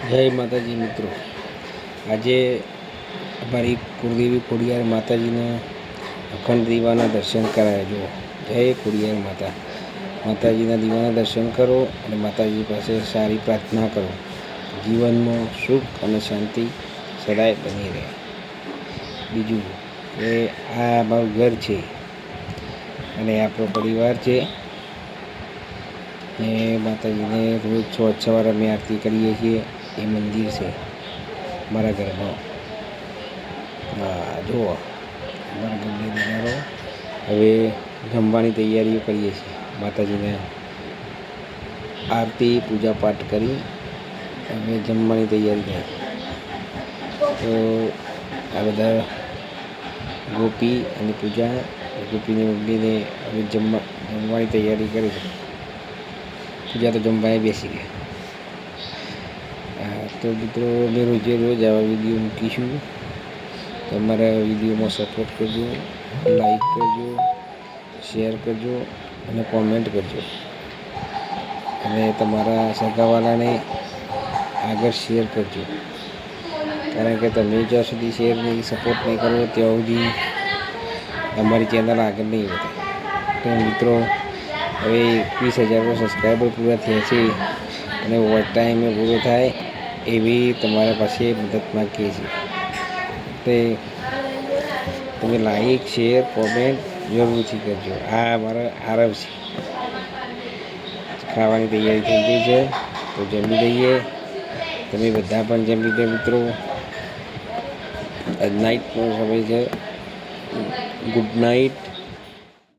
જય માતાજી મિત્રો, આજે અમારી કુળદેવી ખોડિયાર માતાજીના અખંડ દીવાના દર્શન કરાયા. જુઓ, જય ખોડિયાર માતા. માતાજીના દીવાના દર્શન કરો અને માતાજી પાસે સારી પ્રાર્થના કરો. જીવનમાં સુખ અને શાંતિ સદાય બની રહે. બીજું કે આ અમારું ઘર છે અને આપણો પરિવાર છે. ને માતાજીને રોજ સવારે અમે આરતી કરીએ છીએ. એ મંદિર છે મારા ઘરમાં. હા, જુઓ અમારા ઘરની નજારો. હવે જમવાની તૈયારીઓ કરીએ છીએ. માતાજીને આરતી પૂજા પાઠ કરી અમે જમવાની તૈયારી કરી. તો આ બધા ગોપી અને પૂજા, ગોપીની મમ્મીને હવે જમવાની તૈયારી કરી છે. પૂજા તો જમવાએ બેસી ગયા. તો મિત્રો, અમે રોજે રોજ આવા વિડીયો મૂકીશું. તમારા વિડીયોમાં સપોર્ટ કરજો, લાઈક કરજો, શેર કરજો અને કોમેન્ટ કરજો. અને તમારા સગાવાલાને આગળ શેર કરજો, કારણ કે તમે જ્યાં સુધી શેર નહીં, સપોર્ટ નહીં કરો ત્યાં સુધી અમારી ચેનલ આગળ નહીં વધે. તો મિત્રો, હવે 21,000 સબસ્ક્રાઈબર પૂરા થયા છે અને વોચ ટાઈમે પૂરો થાય એવી તમારા પાસે મદદ માગીએ છીએ. તે તમે લાઈક, શેર, કોમેન્ટ જરૂરથી કરજો. આ અમારા આરવ છે. ખાવાની તૈયારી થઈ ગઈ છે, તો જમી લઈએ. તમે બધા પણ જમી લો મિત્રો. નાઇટનો સમય છે. Good night.